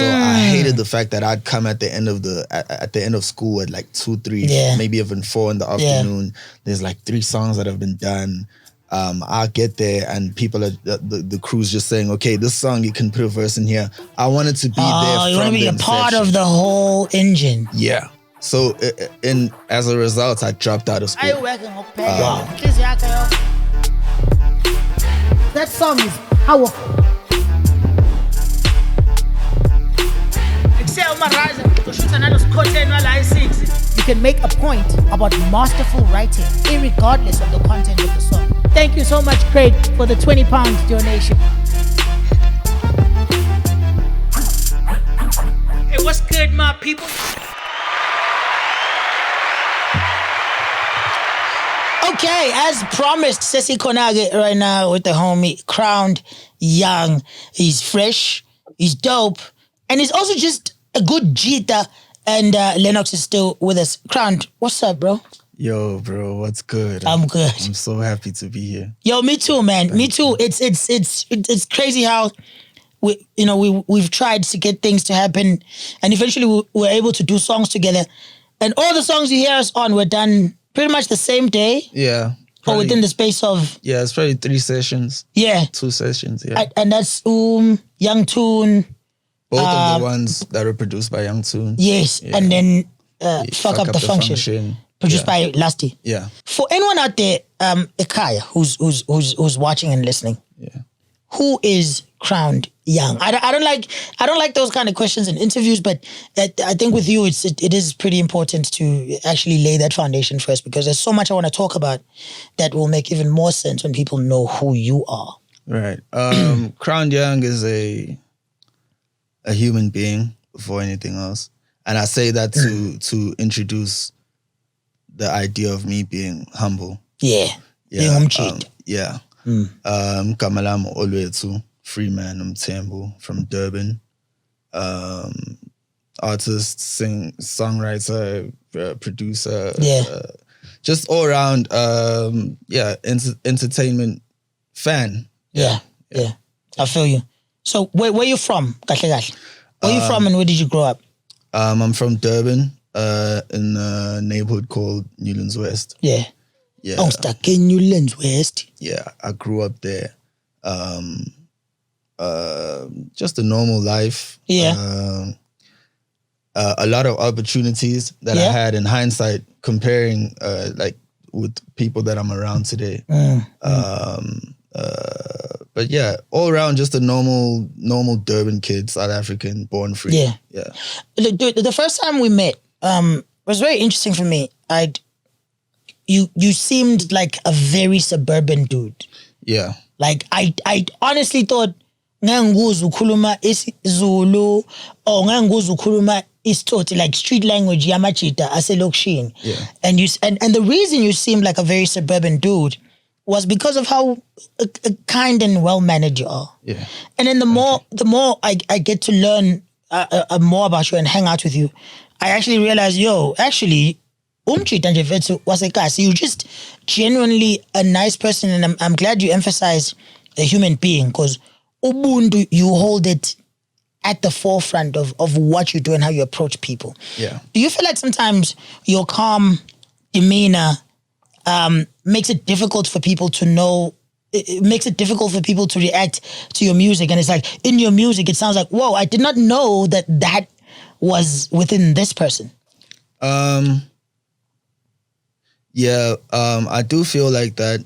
I hated the fact that I'd come at the end of school at like 2, 3, maybe even 4 in the afternoon. There's like 3 songs that have been done. I'll get there and people are the crew's just saying, okay, this song you can put a verse in here. I wanted to be there. Oh, you want to be a part of the whole engine. Yeah. So as a result, I dropped out of school. Wow. That song is powerful. You can make a point about masterful writing, irregardless of the content of the song. Thank you so much, Craig, for the £20 donation. Hey, what's good, my people? Okay, as promised, Sesi Konage right now with the homie Crowned Young. He's fresh, he's dope, and he's also just a good jita. And Lennox is still with us. Crowned, what's up, bro? Yo, bro, what's good? I'm good. I'm so happy to be here. Yo, me too, man. Me too. It's crazy how we've tried to get things to happen, and eventually we were able to do songs together. And all the songs you hear us on were done pretty much the same day. Yeah. Or within the space of... Yeah, it's probably 3 sessions. Yeah. 2 sessions, yeah. And that's Young Tune. Both of the ones that were produced by Young Tune. Yes, yeah. And then Fuck Up the Function. Produced by Lusty. Yeah. For anyone out there, Ekaya, who's watching and listening, who is Crowned Young? I don't like those kind of questions in interviews, but I think with you, it is pretty important to actually lay that foundation first, because there's so much I want to talk about that will make even more sense when people know who you are. Right. Crowned Young is a human being before anything else, and I say that to introduce the idea of me being humble. Yeah. Yeah. Yeah. Kamalam Olwetu, Freeman Mtembu from Durban. Artist, songwriter, producer. Just all around entertainment fan. Yeah. I feel you. So where you from? Where you from and where did you grow up? I'm from Durban, in a neighborhood called Newlands West. Yeah. Oh, stuck in Newlands West. Yeah, I grew up there. Just a normal life. Yeah. A lot of opportunities that I had in hindsight, comparing like with people that I'm around today. But yeah, all around just a normal Durban kid, South African, born free. Yeah. The first time we met was very interesting for me. You seemed like a very suburban dude. Yeah. Like I honestly thought nganguzu khuluma isiZulu or nganguzu khuluma isitoti, like street language yamachita aselokishini. Yeah. And the reason you seemed like a very suburban dude was because of how kind and well mannered you are. Yeah. And then the more I get to learn more about you and hang out with you, I actually realize, you're just genuinely a nice person, and I'm glad you emphasize a human being, because Ubuntu, you hold it at the forefront of what you do and how you approach people. Yeah. Do you feel like sometimes your calm demeanor makes it difficult for people to know, it makes it difficult for people to react to your music? And it's like, in your music, it sounds like, whoa, I did not know that was within this person. Yeah, I do feel like that,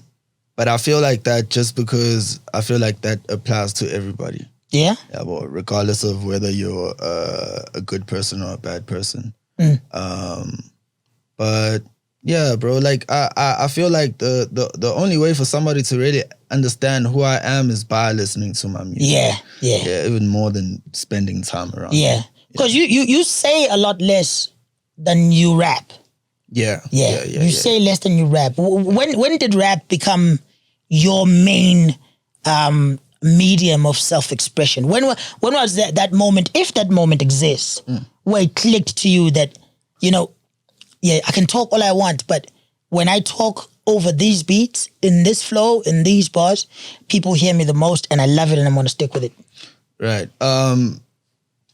but I feel like that just because I feel like that applies to everybody. Yeah? Yeah, well, regardless of whether you're a good person or a bad person. But yeah, bro, like I feel like the only way for somebody to really understand who I am is by listening to my music. Yeah, even more than spending time around. Yeah, because you say a lot less than you rap. You say less than you rap. When did rap become your main medium of self-expression? When was that moment, if that moment exists, where it clicked to you that, I can talk all I want, but when I talk over these beats, in this flow, in these bars, people hear me the most, and I love it, and I'm going to stick with it? Right.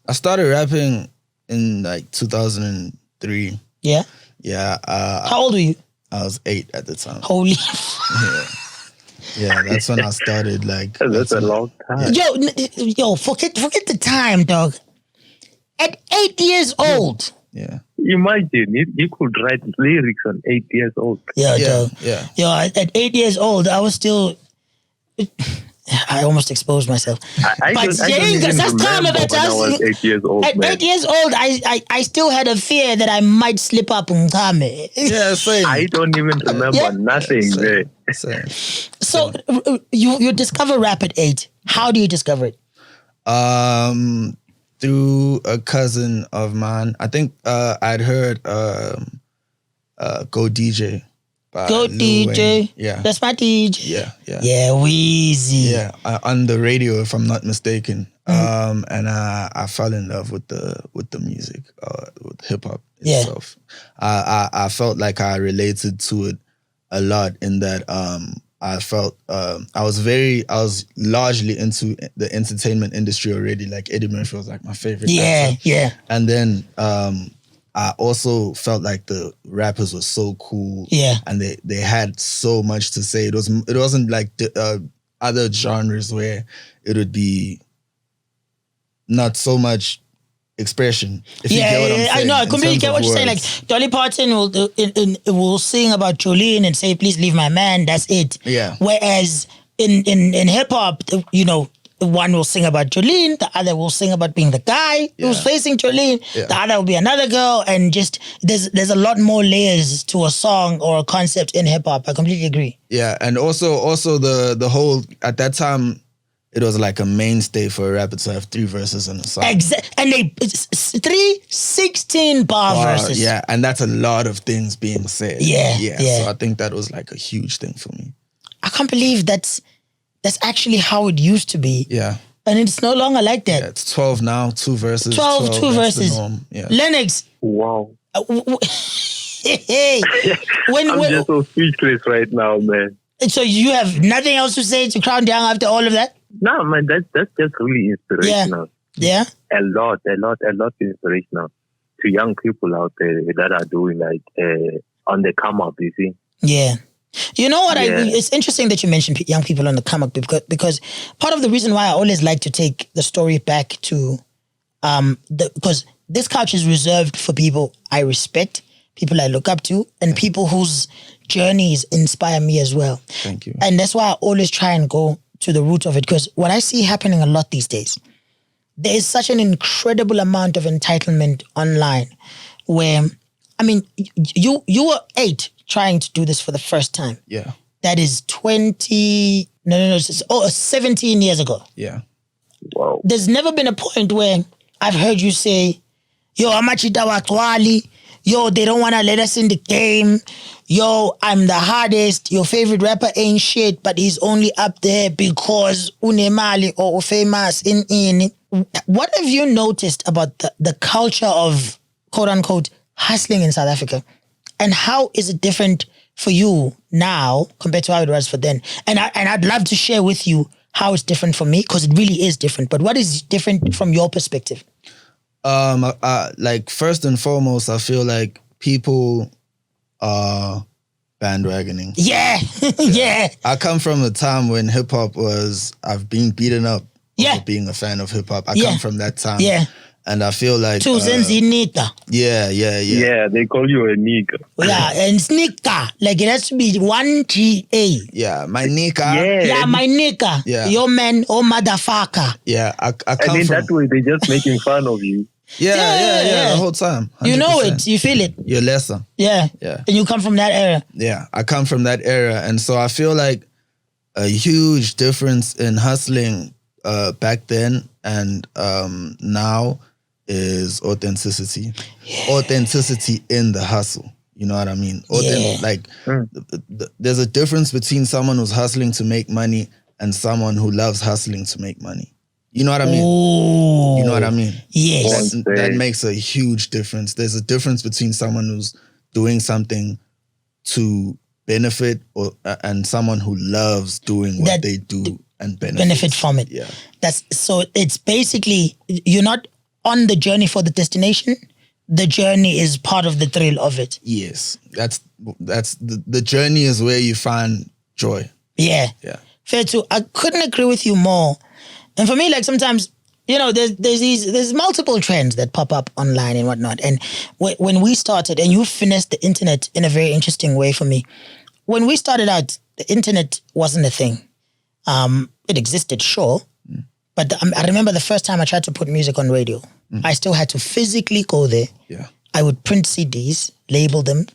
I started rapping in like 2003. Yeah? Yeah. How old were you? I was 8 at the time. Holy. Yeah, that's when I started. Like that's a long time. Yo, forget the time, dog. At 8 years old. Yeah. Imagine you could write lyrics on 8 years old. Yeah, dog. Yeah. Yo, at 8 years old, I was still. I almost exposed myself. I don't even remember when I was 8 years old. At 8 years old, I still had a fear that I might slip up and come. Yeah, same. I don't even remember nothing there. Same. So you discover rap at 8. How do you discover it? Through a cousin of mine. I think I'd heard Go DJ. Go DJ. Yeah. That's my DJ. Yeah. Yeah, Weezy. Yeah, on the radio, if I'm not mistaken. And I fell in love with the music, with hip hop itself. I felt like I related to it a lot in that I felt I was largely into the entertainment industry already. Like Eddie Murphy was like my favorite actor. Yeah. And then I also felt like the rappers were so cool. Yeah. And they had so much to say. It wasn't like the other genres where it would be not so much expression. If you get what I'm saying. I know. I completely get what you're saying. Like Dolly Parton will sing about Jolene and say, "Please leave my man." That's it. Yeah. Whereas in hip hop, you know, one will sing about Jolene, the other will sing about being the guy who's facing Jolene, the other will be another girl, and just there's a lot more layers to a song or a concept in hip hop. I completely agree. Yeah, and also the whole, at that time, it was like a mainstay for a rapper to have 3 verses in a song. And it's 3 16-bar verses. Yeah, and that's a lot of things being said. Yeah. So I think that was like a huge thing for me. I can't believe that's actually how it used to be. Yeah. And it's no longer like that. Yeah, it's 12 now, 2 verses. 12 2 verses. Yeah. Lennox. Wow. Hey. I'm just so speechless right now, man. So you have nothing else to say to Crown Down after all of that? No, man, that's just really inspirational. Yeah. A lot inspirational to young people out there that are doing like on the come up, you see. Yeah. You know what? It's interesting that you mentioned young people on the come up because part of the reason why I always like to take the story back to because this couch is reserved for people I respect, people I look up to, and people whose journeys inspire me as well. Thank you. And that's why I always try and go to the root of it, because what I see happening a lot these days, there is such an incredible amount of entitlement online where, I mean, you were 8 trying to do this for the first time. Yeah. That is 17 years ago. Yeah. Wow. There's never been a point where I've heard you say, yo, amachita wakwali, yo, they don't want to let us in the game, yo, I'm the hardest, your favorite rapper ain't shit, but he's only up there because unemali or famous in. What have you noticed about the culture of quote unquote hustling in South Africa? And how is it different for you now compared to how it was for then? And I'd love to share with you how it's different for me, because it really is different. But what is different from your perspective? Like first and foremost, I feel like people are bandwagoning. Yeah. Yeah. I come from a time when hip hop I've been beaten up for being a fan of hip hop. I come from that time. Yeah. And I feel like Yeah, they call you a nigga. Yeah, and sneaker. Like it has to be 1GA. Yeah, my nigga. Yeah, my nigga. Yeah. Your man, oh motherfucker. Yeah, I come and in from that way, they're just making fun of you. Yeah, the whole time. 100%. You know it, you feel it. You're lesser. Yeah. Yeah. And you come from that era. Yeah, I come from that era. And so I feel like a huge difference in hustling back then and now is authenticity. Yeah. Authenticity in the hustle. You know what I mean? There's a difference between someone who's hustling to make money and someone who loves hustling to make money. You know what I mean? Ooh. You know what I mean? Yes. That makes a huge difference. There's a difference between someone who's doing something to benefit and someone who loves doing what they do and benefit from it. Yeah. So it's basically, you're not on the journey for the destination. The journey is part of the thrill of it. Yes, that's the journey is where you find joy. Yeah. Fair too. I couldn't agree with you more. And for me, like sometimes, there's multiple trends that pop up online and whatnot. And when we started, and you finessed the internet in a very interesting way for me. When we started out, the internet wasn't a thing. It existed, sure. But I remember the first time I tried to put music on radio. I still had to physically go there. Yeah. I would print CDs, label them,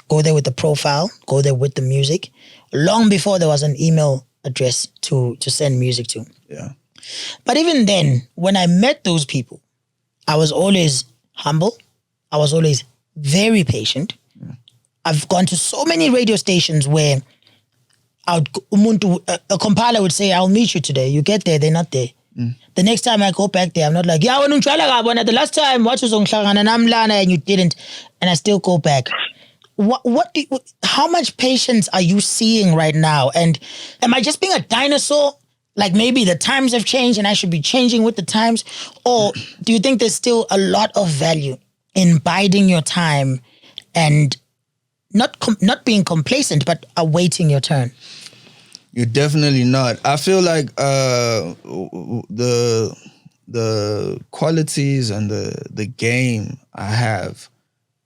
go there with the profile, go there with the music, long before there was an email address to send music to. Yeah. But even then, when I met those people, I was always humble. I was always very patient. I've gone to so many radio stations where a compiler would say, I'll meet you today. You get there, they're not there. The next time I go back there, I'm not like, the last time what was on and you didn't, and I still go back. How much patience are you seeing right now? And am I just being a dinosaur? Like maybe the times have changed and I should be changing with the times? Or do you think there's still a lot of value in biding your time and not being complacent, but awaiting your turn? You're definitely not. I feel like the qualities and the game I have,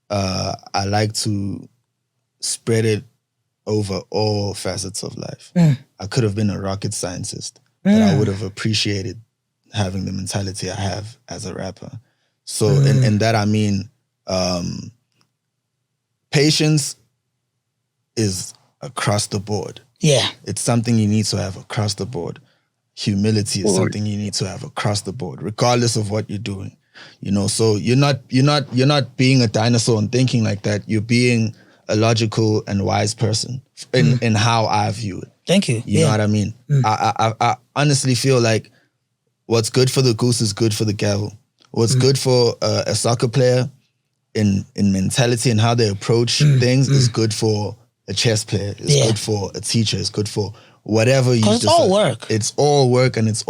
I like to spread it over all facets of life. I could have been a rocket scientist, but I would have appreciated having the mentality I have as a rapper. So in that I mean, patience is across the board. Yeah. It's something you need to have across the board. Humility is something you need to have across the board, regardless of what you're doing. So you're not being a dinosaur and thinking like that. You're being a logical and wise person in how I view it. Thank you. You know what I mean? I honestly feel like what's good for the goose is good for the gavel. What's good for a soccer player in mentality and how they approach things is good for a chess player. It's good for a teacher. It's good for whatever you. Because it's all work. It's all work, and it's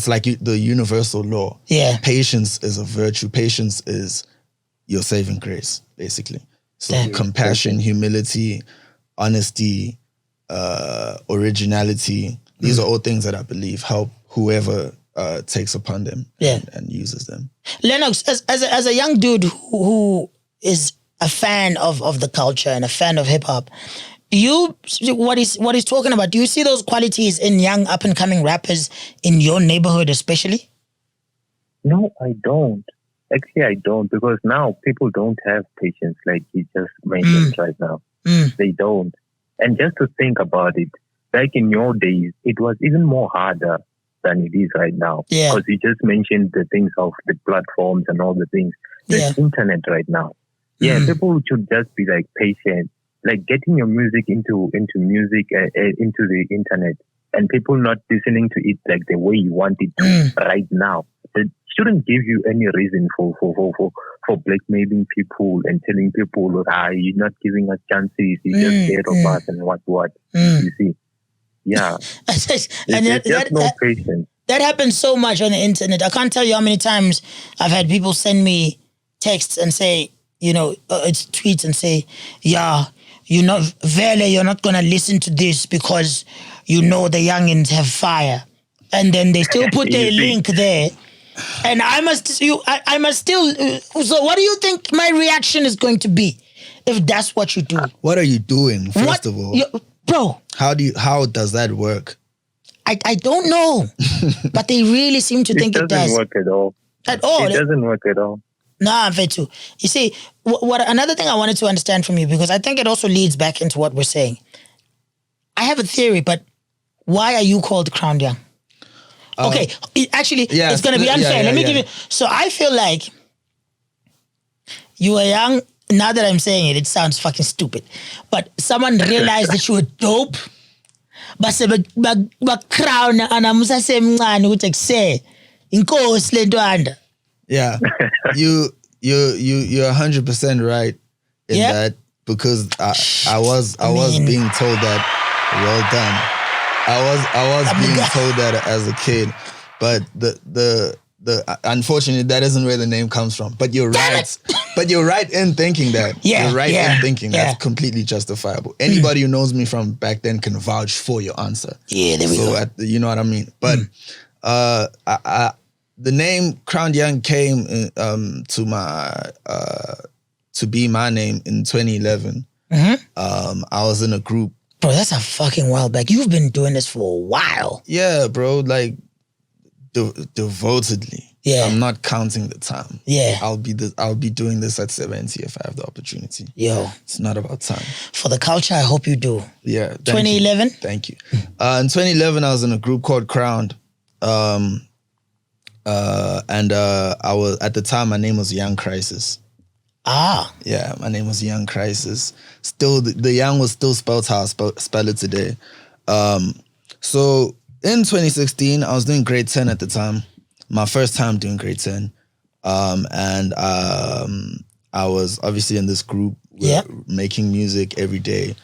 like the universal law. Yeah. Patience is a virtue. Patience is your saving grace, basically. So compassion, humility, honesty, originality. These are all things that I believe help whoever takes upon them and uses them. Lennox, as a young dude who is a fan of the culture and a fan of hip hop, what he's talking about, do you see those qualities in young up and coming rappers in your neighborhood especially? No, I don't. Actually, I don't, because now people don't have patience like he just mentioned right now. They don't. And just to think about it, back in your days, it was even more harder than it is right now. Yeah. Because you just mentioned the things of the platforms and all the things. There's internet right now. Yeah, people should just be like patient, like getting your music into music, into the internet, and people not listening to it like the way you want it to right now. It shouldn't give you any reason for blackmailing people and telling people, you're not giving us chances, you're just scared of us and what. You see? Yeah. And there's just no patience. That happens so much on the internet. I can't tell you how many times I've had people send me texts and say, it's tweets and say, you're not going to listen to this because the youngins have fire. And then they still put their link there. And I must still, so what do you think my reaction is going to be if that's what you do? What are you doing, first of all? Bro. How does that work? I don't know. But they really seem to think it does. It doesn't work at all. At all? It doesn't work at all. Nah, Vetu. You see, what another thing I wanted to understand from you, because I think it also leads back into what we're saying. I have a theory, but why are you called Crown Young? Okay, actually, it's going to be unfair. Let me give you... So I feel like you were young. Now that I'm saying it sounds fucking stupid. But someone realized that you were dope. But crown and I'm saying, yeah, you're 100% right in that, because I was being told that. Well done. I was being told that as a kid, but unfortunately, that isn't where the name comes from. But you're right. But you're right in thinking that. Yeah, you're right in thinking that's yeah. completely justifiable. Anybody who knows me from back then can vouch for your answer. Yeah, there we go. You know what I mean? But the name Crowned Young came to be my name in 2011. I was in a group. Bro, that's a fucking while back. You've been doing this for a while. Yeah, bro. Like devotedly. Yeah. I'm not counting the time. Yeah. I'll be doing this at 70 if I have the opportunity. Yo. It's not about time. For the culture, I hope you do. Yeah. 2011? Thank you. In 2011, I was in a group called Crowned. And I was, at the time, my name was Young Crisis. Ah. Yeah, my name was Young Crisis. Still, the Young was still spelled how I spell it today. So in 2016, I was doing grade 10 at the time. My first time doing grade 10. And I was obviously in this group making music every day.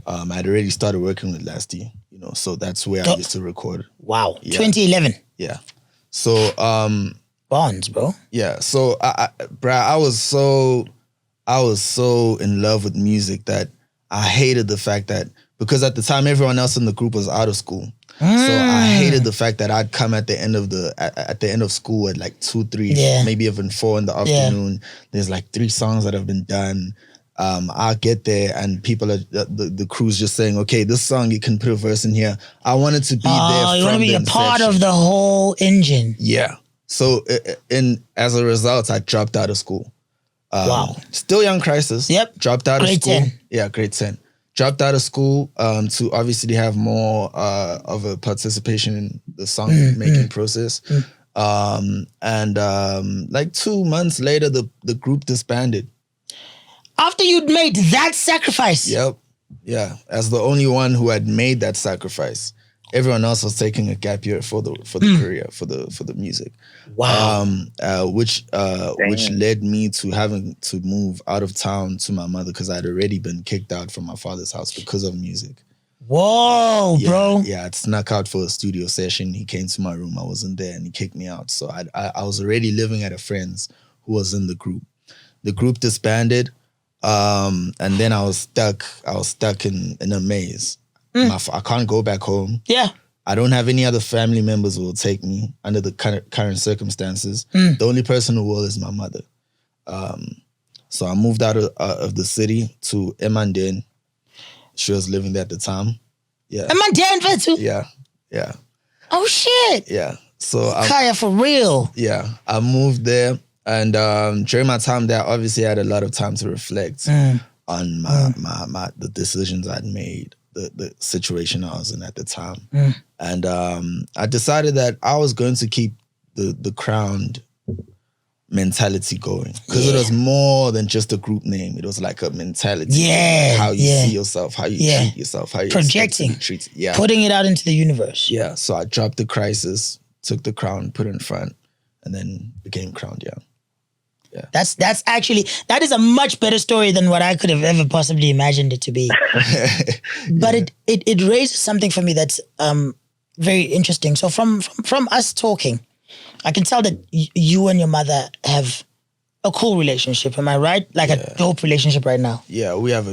I'd already started working with Lasty, you know, so that's where I used to record. Wow. Yeah. 2011. Yeah. So Bonds, bro. Yeah. So I was so in love with music that I hated the fact that, because at the time everyone else in the group was out of school. So I hated the fact that I'd come at the end of school at like 2, 3, maybe even 4 in the afternoon. There's like 3 songs that have been done. I'll get there and people are the crew's just saying, okay, this song you can put a verse in here. I wanted to be there. Oh, you want to be a part of the whole engine. Yeah. So as a result, I dropped out of school. Wow. Still Young Crisis. Yep. Dropped out of school. Grade 10. Yeah, grade 10. Dropped out of school to obviously have more of a participation in the song making process. Like 2 months later, the group disbanded. After you'd made that sacrifice? Yep. Yeah. As the only one who had made that sacrifice. Everyone else was taking a gap year for the career, for the music. Wow. Which led me to having to move out of town to my mother because I'd already been kicked out from my father's house because of music. Whoa, bro. Yeah, I'd snuck out for a studio session. He came to my room. I wasn't there and he kicked me out. So I was already living at a friend's who was in the group. The group disbanded. And then I was stuck in a maze. I can't go back home. Yeah. I don't have any other family members who will take me under the current circumstances. The only person who will is my mother. So I moved out of the city to Emanden. She was living there at the time. Yeah. Emanden too? Yeah. Yeah. Oh shit. Yeah. So Kaya for real. Yeah. I moved there and during my time there, obviously I had a lot of time to reflect on the decisions I'd made. The situation I was in at the time. And I decided that I was going to keep the Crowned mentality going. Because it was more than just a group name. It was like a mentality. Yeah. How you see yourself, how you treat yourself, how you projecting. Putting it out into the universe. Yeah. So I dropped the Crisis, took the crown, put it in front, and then became Crowned Young. Yeah. That's actually, that is a much better story than what I could have ever possibly imagined it to be. But it raises something for me that's very interesting. So from us talking, I can tell that you and your mother have a cool relationship. Am I right? Like a dope relationship right now. Yeah, we have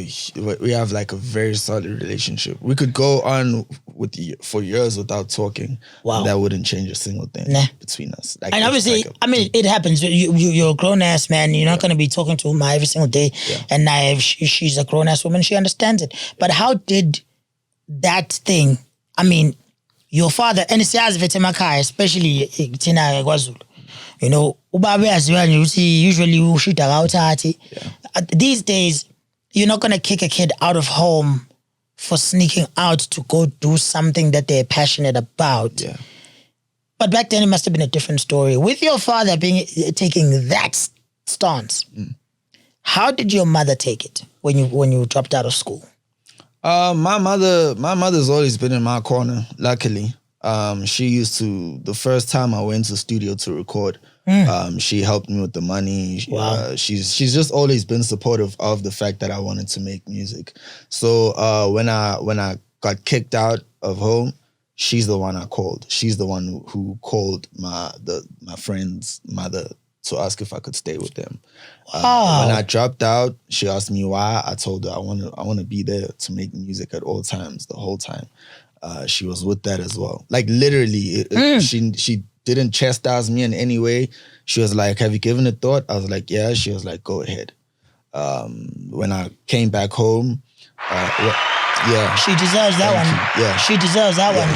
like a very solid relationship. We could go on for years without talking. Wow, that wouldn't change a single thing between us. Like, and obviously, like it happens. You're a grown ass man. You're not going to be talking to her every single day. Yeah. And now if she's a grown ass woman, she understands it. But how did that thing? I mean, your father and especially Tina Gwazulu. You know, usually these days, you're not going to kick a kid out of home for sneaking out to go do something that they're passionate about. Yeah. But back then, it must have been a different story. With your father taking that stance, how did your mother take it when you dropped out of school? My mother's always been in my corner, luckily. She used to, the first time I went to studio to record, she helped me with the money. Wow. She's just always been supportive of the fact that I wanted to make music. So when I got kicked out of home, she's the one I called. She's the one who called my friend's mother to ask if I could stay with them. When I dropped out, she asked me why. I told her I want to be there to make music at all times, the whole time. She was with that as well. Like literally, she didn't chastise me in any way. She was like, "Have you given it thought?" I was like, "Yeah." She was like, "Go ahead." When I came back home, yeah, she deserves that one. Yeah, she deserves that one.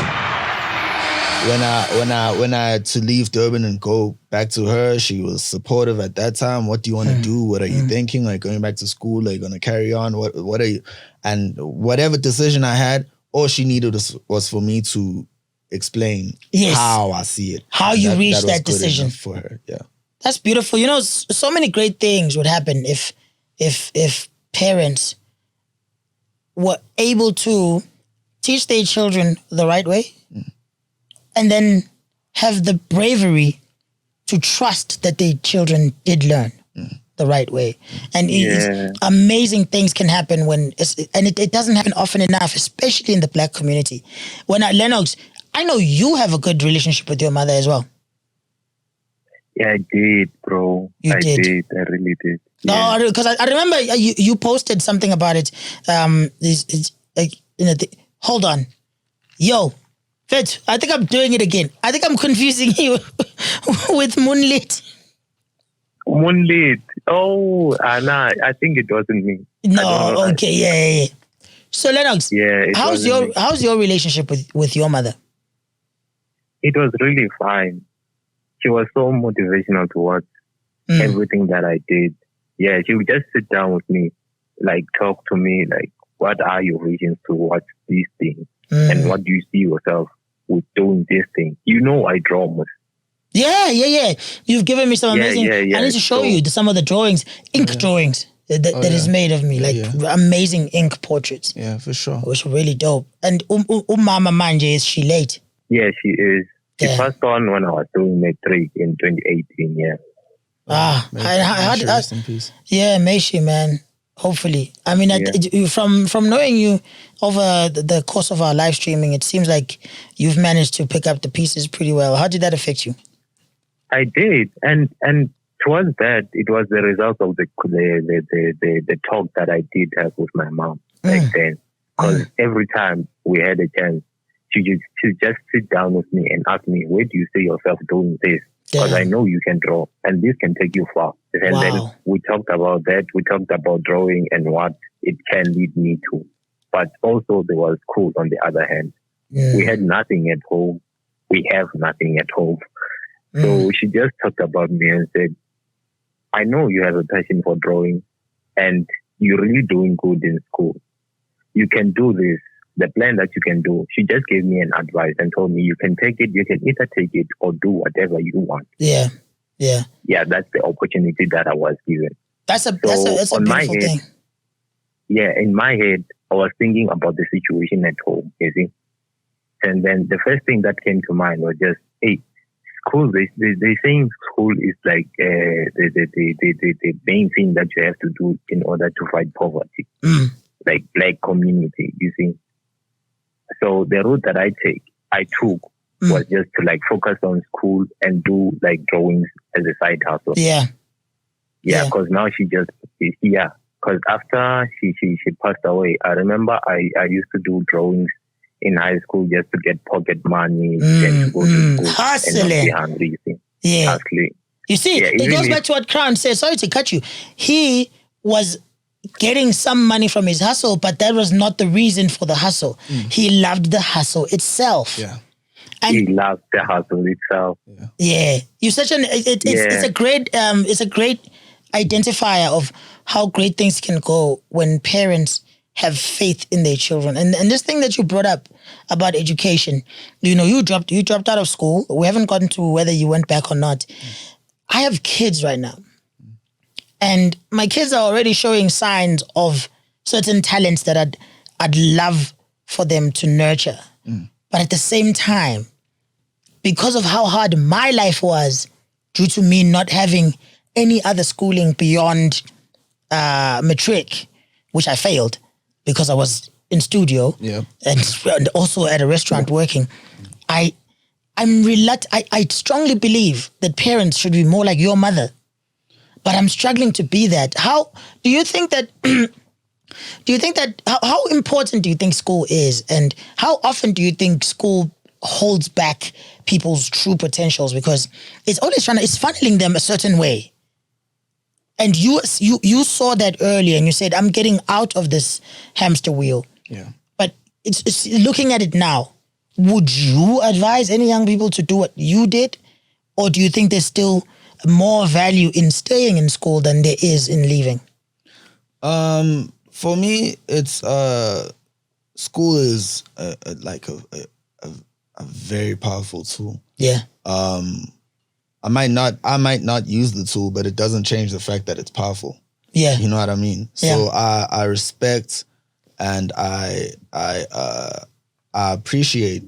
When I had to leave Durban and go back to her, she was supportive at that time. What do you want to do? What are you thinking? Like going back to school? Are you gonna carry on? What are you? And whatever decision I had, all she needed was for me to explain how I see it. How you reached that decision for her. Yeah. That's beautiful. You know, so many great things would happen if parents were able to teach their children the right way and then have the bravery to trust that their children did learn the right way. And amazing things can happen it doesn't happen often enough, especially in the Black community. Lennox, I know you have a good relationship with your mother as well. Yeah, I did, bro. I did. I really did. No, because I remember you posted something about it. Hold on. Yo, Fetch, I think I'm doing it again. I think I'm confusing you with Moonlit. Moonlit. Oh, nah, I think it wasn't me. No, okay, yeah. So Lennox, how's your relationship with your mother? It was really fine. She was so motivational towards everything that I did. Yeah, she would just sit down with me, like talk to me, like, what are your visions towards these things? And what do you see yourself with doing this thing? You know I draw most. Yeah. You've given me some amazing... I need to show you some of the drawings, ink drawings that is made of me, like amazing ink portraits. Yeah, for sure. It was really dope. And Mama Manje, is she late? Yeah, she is. She passed on when I was doing matric in 2018, yeah. Rest in peace. Yeah, may she, man. Hopefully. I mean, from knowing you over the course of our live streaming, it seems like you've managed to pick up the pieces pretty well. How did that affect you? I did, and towards that, it was the result of the talk that I did have with my mom back then. Because every time we had a chance, she just sit down with me and ask me, where do you see yourself doing this? Because I know you can draw and this can take you far. And then we talked about that. We talked about drawing and what it can lead me to. But also there was school on the other hand. We had nothing at home. We have nothing at home. So she just talked about me and said, I know you have a passion for drawing and you're really doing good in school. You can do this. The plan that you can do. She just gave me an advice and told me you can take it, you can either take it or do whatever you want. Yeah. Yeah, that's the opportunity that I was given. That's a beautiful thing. Yeah, in my head, I was thinking about the situation at home, you see. And then the first thing that came to mind was just, hey, school, they saying school is like the main thing that you have to do in order to fight poverty. Like Black community, you see. So the route that I took was just to like focus on school and do like drawings as a side hustle. Yeah. Because now she just because after she passed away, I remember I used to do drawings in high school just to get pocket money and to go to school hustling. And not be hungry. You see. Yeah. Hustling. You see, it goes back to what Crown said. Sorry to cut you. He was getting some money from his hustle, but that was not the reason for the hustle. He loved the hustle itself. Yeah. And he loved the hustle itself. Yeah. You're such it's a great identifier of how great things can go when parents have faith in their children. And this thing that you brought up about education, you know, you dropped out of school. We haven't gotten to whether you went back or not. I have kids right now. And my kids are already showing signs of certain talents that I'd love for them to nurture. But at the same time, because of how hard my life was, due to me not having any other schooling beyond matric, which I failed because I was in studio, and also at a restaurant working, I strongly believe that parents should be more like your mother, but I'm struggling to be that. How do you think that? How important do you think school is, and how often do you think school holds back people's true potentials, because it's always it's funneling them a certain way? And you saw that earlier, and you said, I'm getting out of this hamster wheel. Yeah. But it's looking at it now, would you advise any young people to do what you did? Or do you think there's still more value in staying in school than there is in leaving? For me, it's school is like a very powerful tool. Yeah. I might not use the tool, but it doesn't change the fact that it's powerful. Yeah. You know what I mean? Yeah. So I respect and I appreciate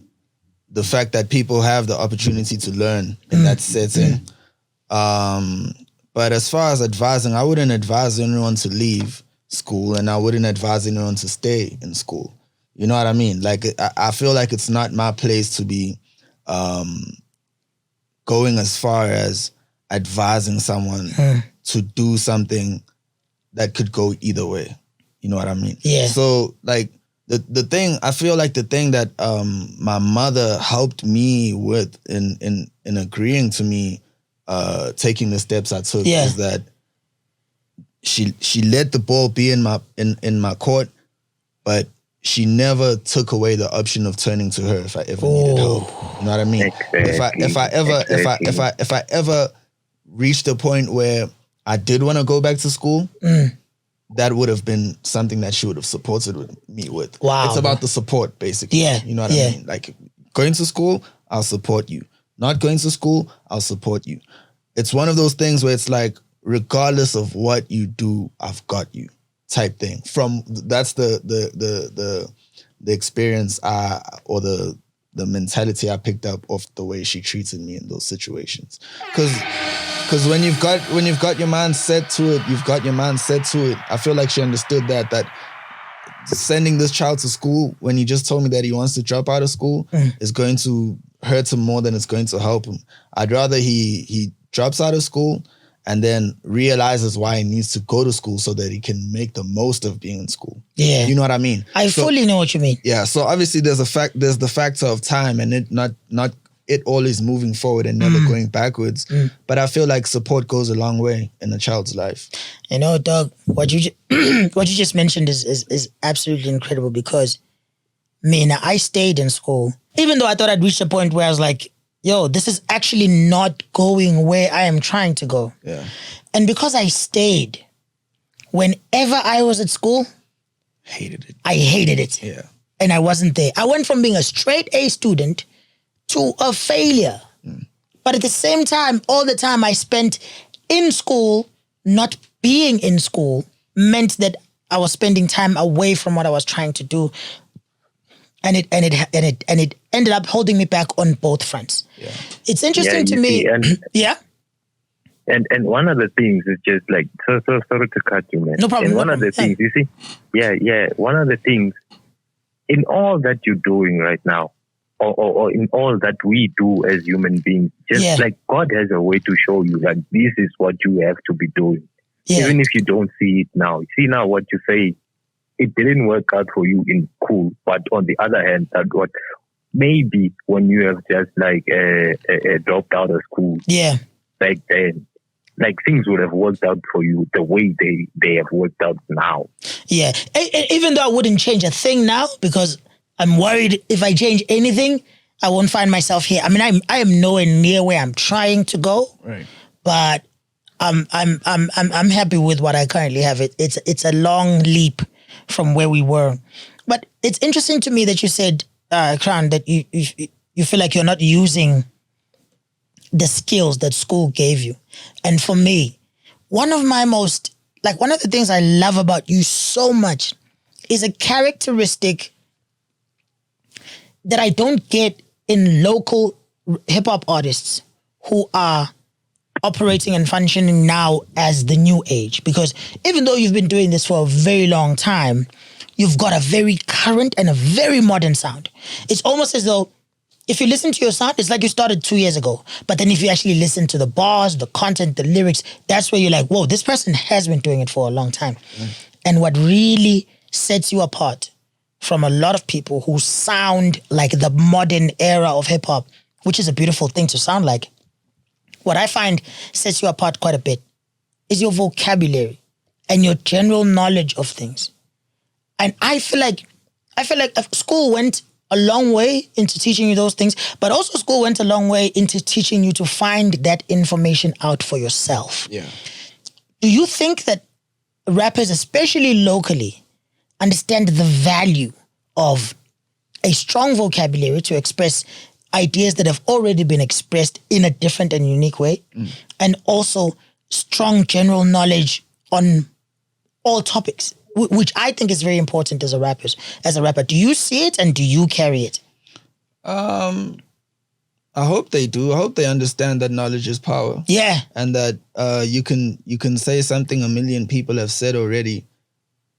the fact that people have the opportunity to learn in that setting. But as far as advising, I wouldn't advise anyone to leave school, and I wouldn't advise anyone to stay in school. You know what I mean? Like, I feel like it's not my place to be going as far as advising someone to do something that could go either way. You know what I mean? Yeah. So, like, the thing, I feel like the thing that my mother helped me with in agreeing to me taking the steps I took is that she let the ball be in my court, but she never took away the option of turning to her if I ever needed help. You know what I mean? Exactly. If I ever reached a point where I did want to go back to school, that would have been something that she would have supported me with. Wow. It's about the support, basically. Yeah. You know what I mean? Like, going to school, I'll support you. Not going to school, I'll support you. It's one of those things where it's like, regardless of what you do, I've got you type thing. That's the experience or the mentality I picked up of the way she treated me in those situations. Because when you've got your mind set to it, you've got your mind set to it. I feel like she understood that sending this child to school when he just told me that he wants to drop out of school is going to hurt him more than it's going to help him. I'd rather he drops out of school and then realizes why he needs to go to school so that he can make the most of being in school. Yeah. You know what I mean? I fully know what you mean. Yeah. So obviously there's the factor of time and it not it always moving forward and never going backwards. But I feel like support goes a long way in a child's life. You know, Doug, what you just mentioned is absolutely incredible, because I stayed in school, even though I thought I'd reached a point where I was like, yo, this is actually not going where I am trying to go. Yeah. And because I stayed, whenever I was at school, I hated it. Yeah. And I wasn't there. I went from being a straight A student to a failure. But at the same time, all the time I spent in school, not being in school, meant that I was spending time away from what I was trying to do. And it ended up holding me back on both fronts. Yeah. It's interesting to me. And one of the things is just like, so sorry to cut you, man. No problem. And one of the things, you see, one of the things in all that you're doing right now, or in all that we do as human beings, just like God has a way to show you that this is what you have to be doing. Yeah. Even if you don't see it now. See now what you say, it didn't work out for you in school, but on the other hand, that what maybe when you have just like dropped out of school, back then, like things would have worked out for you the way they have worked out now. Yeah, even though I wouldn't change a thing now, because I'm worried if I change anything, I won't find myself here. I mean, I am nowhere near where I'm trying to go, right? But I'm happy with what I currently have. It's a long leap from where we were, but it's interesting to me that you said, Crown, that you feel like you're not using the skills that school gave you. And for me, one of the things I love about you so much is a characteristic that I don't get in local hip hop artists who are operating and functioning now as the new age. Because even though you've been doing this for a very long time, you've got a very current and a very modern sound. It's almost as though if you listen to your sound, it's like you started 2 years ago. But then if you actually listen to the bars, the content, the lyrics, that's where you're like, whoa, this person has been doing it for a long time. And what really sets you apart from a lot of people who sound like the modern era of hip hop, which is a beautiful thing to sound like, what I find sets you apart quite a bit is your vocabulary and your general knowledge of things. And I feel like school went a long way into teaching you those things, but also school went a long way into teaching you to find that information out for yourself. Yeah. Do you think that rappers, especially locally, understand the value of a strong vocabulary to express ideas that have already been expressed in a different and unique way, and also strong general knowledge on all topics, which I think is very important as a rapper? Do you see it and do you carry it? I hope they do. I hope they understand that knowledge is power. Yeah. And that you can say something a million people have said already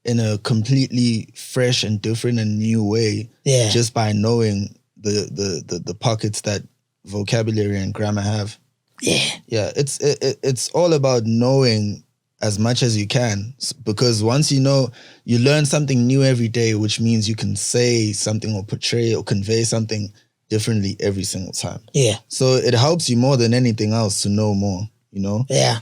in a completely fresh and different and new way. Yeah. Just by knowing the pockets that vocabulary and grammar have. Yeah. Yeah. It's all about knowing as much as you can, because once you know, you learn something new every day, which means you can say something or portray or convey something differently every single time. Yeah. So it helps you more than anything else to know more, you know? Yeah.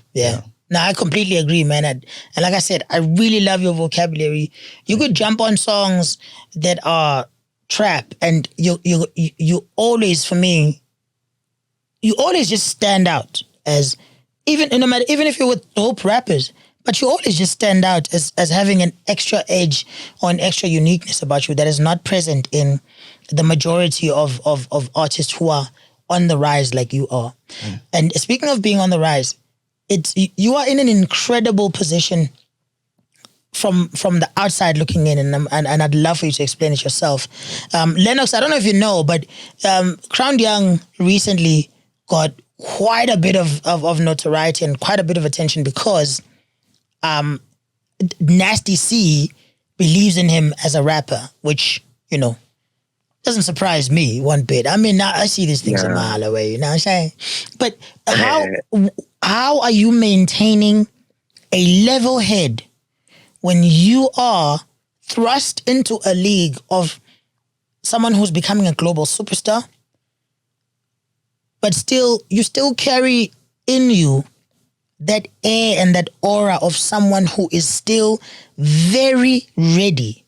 No, I completely agree, man. And like I said, I really love your vocabulary. You could jump on songs that are trap and you always, for me, you always just stand out as, even if you're with dope rappers, but you always just stand out as having an extra edge or an extra uniqueness about you that is not present in the majority of artists who are on the rise like you are. And speaking of being on the rise, you are in an incredible position from the outside looking in, and I'd love for you to explain it yourself. Lennox, I don't know if you know, but Crowned Young recently got quite a bit of notoriety and quite a bit of attention because Nasty C believes in him as a rapper, which, you know, doesn't surprise me one bit. I mean, I see these things a mile away, you know what I'm saying? But how are you maintaining a level head when you are thrust into a league of someone who's becoming a global superstar, but you still carry in you that air and that aura of someone who is still very ready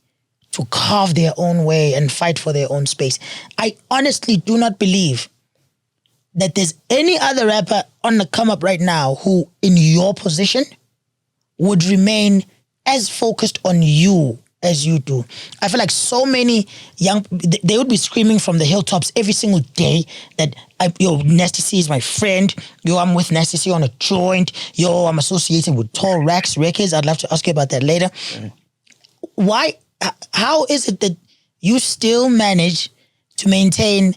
to carve their own way and fight for their own space? I honestly do not believe that there's any other rapper on the come up right now who, in your position, would remain as focused on you as you do. I feel like so many they would be screaming from the hilltops every single day that, Nasty C is my friend. I'm with Nasty C on a joint. I'm associated with Tall Racks Records. I'd love to ask you about that later. Why? How is it that you still manage to maintain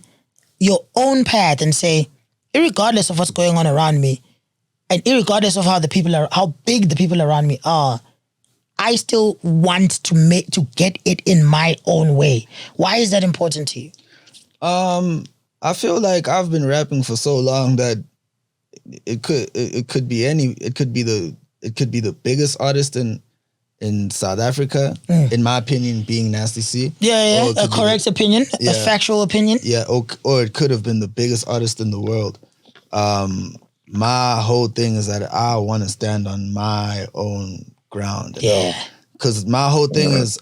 your own path and say, irregardless of what's going on around me, and irregardless of how big the people around me are, I still want to get it in my own way? Why is that important to you? I feel like I've been rapping for so long that it could be the biggest artist in South Africa, in my opinion, being Nasty C. Yeah, a correct opinion, a factual opinion. Yeah, or it could have been the biggest artist in the world. My whole thing is that I want to stand on my own ground. Because my whole thing is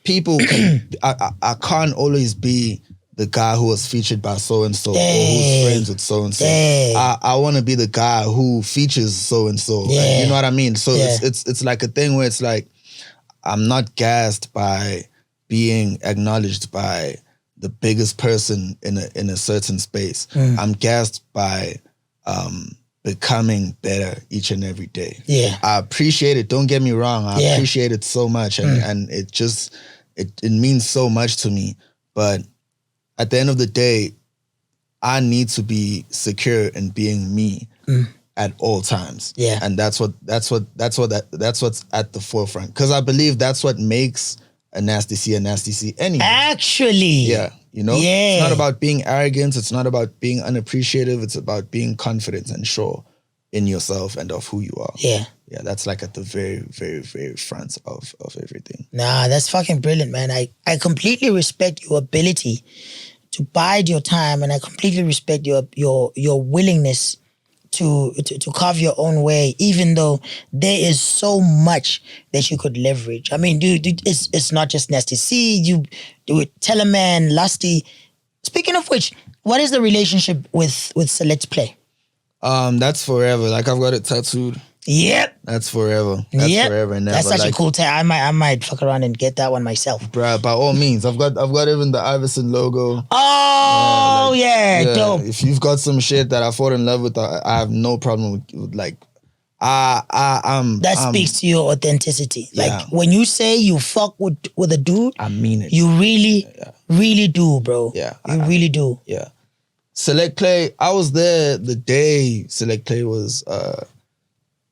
people can, I can't always be the guy who was featured by so-and-so or who's friends with so-and-so. I want to be the guy who features so-and-so. You know what I mean? So it's like a thing where it's like, I'm not gassed by being acknowledged by the biggest person in a certain space. I'm gassed by becoming better each and every day. I appreciate it. Don't get me wrong. I appreciate it so much. And it just, it means so much to me. But at the end of the day, I need to be secure in being me. at all times. Yeah. And that's what's at the forefront. Because I believe that's what makes a Nasty C anyway. Actually. Yeah. You know? Yeah. It's not about being arrogant. It's not about being unappreciative. It's about being confident and sure in yourself and of who you are. Yeah. Yeah, that's like at the very, very, very front of everything. Nah, that's fucking brilliant, man. I completely respect your ability to bide your time, and I completely respect your willingness to carve your own way, even though there is so much that you could leverage. I mean, dude, it's not just Nasty C. You do it, Teleman, Lusty. Speaking of which, what is the relationship with Select Play? That's forever. Like, I've got it tattooed. Yep. That's forever. That's forever and ever. That's such a cool tag. I might fuck around and get that one myself. Bruh, by all means. I've got even the Iverson logo. Oh, dope. If you've got some shit that I fall in love with, I have no problem with like, that speaks to your authenticity. Like, when you say you fuck with a dude, I mean it. You really, really do, bro. Yeah. You really do. Yeah. Select Play, I was there the day Select Play was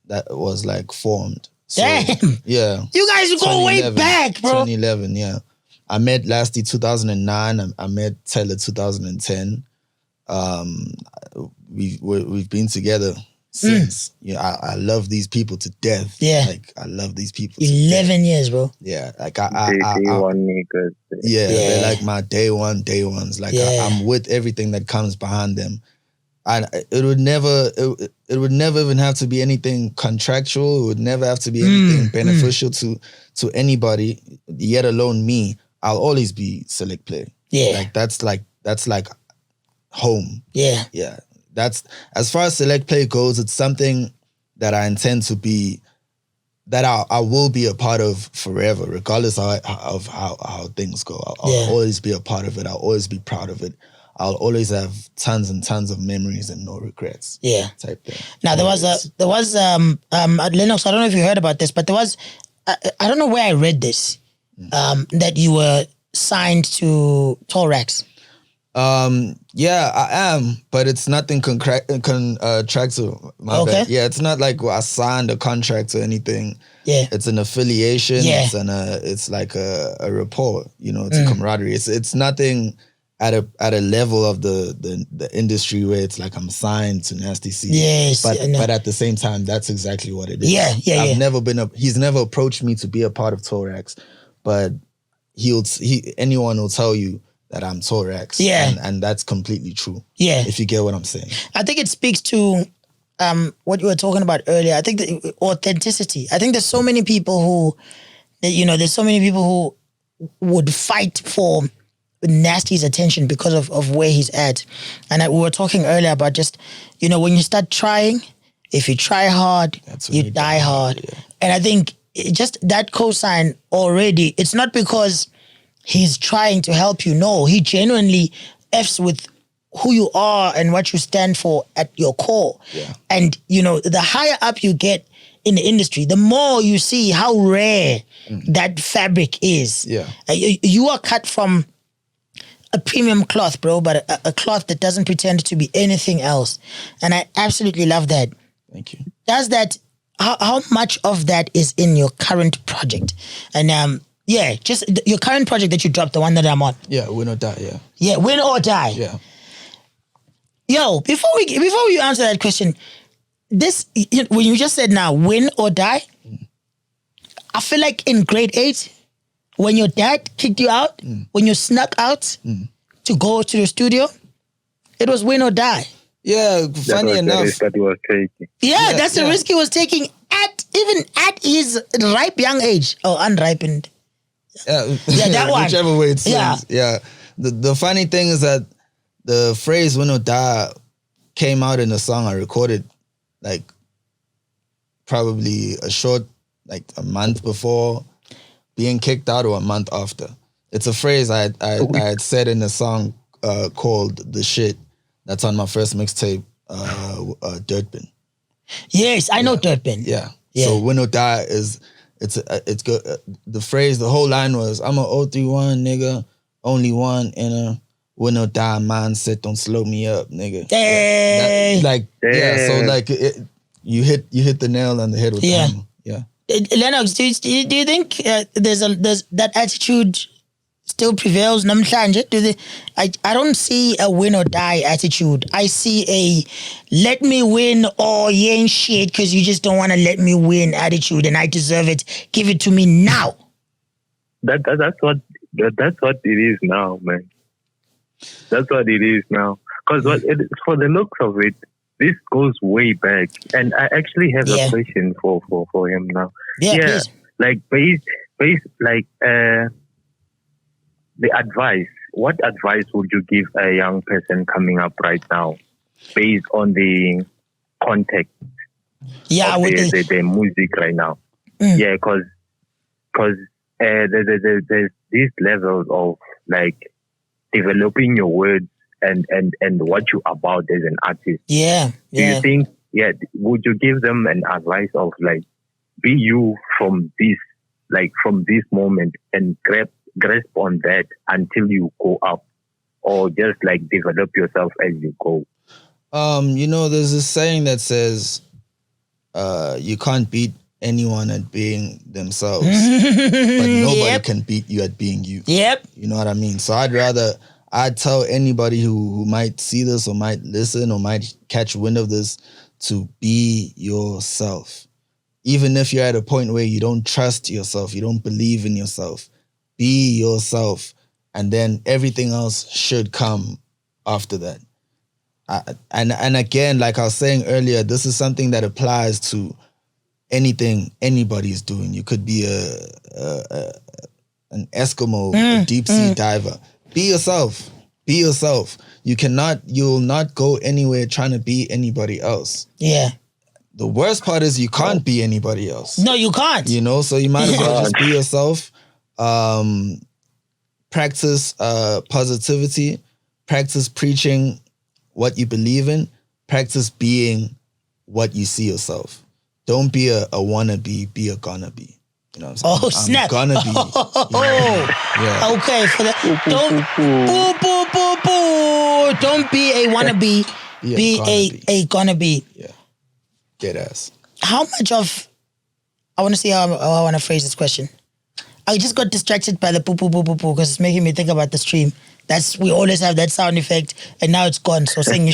that was like formed. So, damn. Yeah. You guys go way back, bro. 2011, yeah. I met Lasty 2009. I met Taylor 2010. We've been together since. Yeah, I love these people to death. Yeah. Like, I love these people. 11 years, bro. Yeah. Like, day one niggas. Yeah, they're like my day ones. Like, I'm with everything that comes behind them. And it would never even have to be anything contractual. It would never have to be anything beneficial to anybody, yet alone me. I'll always be Select Play. Yeah. Like, that's like home. Yeah. Yeah. That's, as far as Select Play goes, it's something that I intend to be, that I will be a part of forever, regardless of how things go. I'll always be a part of it. I'll always be proud of it. I'll always have tons and tons of memories and no regrets. Yeah. Type thing. Now there was Lennox, I don't know if you heard about this, but there was, I don't know where I read this, that you were signed to Torax. Yeah, I am, but it's nothing contractual. My bad. Yeah, it's not like I signed a contract or anything. Yeah, it's an affiliation. Yeah, it's like a rapport. You know, it's a camaraderie. It's nothing at a level of the industry where it's like I'm signed to Nasty C. Yes, but at the same time, that's exactly what it is. I've never been he's never approached me to be a part of Torax, but anyone will tell you that I'm Torax. Yeah. And that's completely true. Yeah. If you get what I'm saying. I think it speaks to what you were talking about earlier. I think the authenticity. I think there's so many people who would fight for Nasty's attention because of where he's at. And we were talking earlier about just, when you start trying, if you try hard, you die hard. Yeah. And I think just that cosign already, it's not because he's trying to help you. No, he genuinely F's with who you are and what you stand for at your core. Yeah. And, the higher up you get in the industry, the more you see how rare that fabric is. Yeah. You are cut from a premium cloth, bro, but a cloth that doesn't pretend to be anything else. And I absolutely love that. Thank you. Does that, how much of that is in your current project? And, yeah, just your current project that you dropped, the one that I'm on. Yeah, Win or Die, yeah. Yeah, Win or Die. Yeah. Yo, before we answer that question, when you just said now, Win or Die, I feel like in grade 8, when your dad kicked you out, when you snuck out to go to the studio, it was Win or Die. Yeah, funny enough. The risk that he was taking. Yeah, that's the risk he was taking even at his ripe young age. Oh, unripened. Yeah, that one. Whichever way it swings. Yeah. The funny thing is that the phrase "Win or Die" came out in a song I recorded, like probably a month before being kicked out or a month after. It's a phrase I had said in a song called "The Shit" that's on my first mixtape, Dirtbin. Yes, I know Dirtbin. Yeah. So "Win or Die" is. It's good. The phrase, the whole line was, "I'm a 031 nigga, only one in a win or die mindset. Don't slow me up, nigga." Hey. So like You hit the nail on the head with the hammer. Yeah. Lennox, do you think there's that attitude still prevails? I don't see a win or die attitude. I see a let me win or you ain't shit because you just don't want to let me win attitude and I deserve it. Give it to me now. That's what it is now, man. That's what it is now. Because for the looks of it, this goes way back. And I actually have a question for him now. Yeah, please. Like the advice. What advice would you give a young person coming up right now, based on the context of the music right now? Yeah, because there's these levels of like developing your words and what you're about as an artist. Yeah. Do you think? Yeah, would you give them an advice of like, be you from this moment and grasp on that until you go up, or just like develop yourself as you go? There's this saying that says, you can't beat anyone at being themselves, but nobody can beat you at being you. Yep. You know what I mean? So I'd tell anybody who might see this or might listen or might catch wind of this to be yourself. Even if you're at a point where you don't trust yourself, you don't believe in yourself, be yourself. And then everything else should come after that. And again, like I was saying earlier, this is something that applies to anything anybody's doing. You could be an Eskimo, a deep sea diver. Be yourself. Be yourself. You'll not go anywhere trying to be anybody else. Yeah. The worst part is you can't be anybody else. No, you can't. So you might as well just be yourself. Practice positivity. Practice preaching what you believe in. Practice being what you see yourself. Don't be a wannabe, be a gonna be. You know what I'm saying? Oh, snap. I'm gonna be. Yeah. Okay, for that. Don't be a wannabe, be a gonna be. Yeah. Dead ass. How much of, I want to see how I want to phrase this question. I just got distracted by the poo because it's making me think about the stream. We always have that sound effect and now it's gone. So sing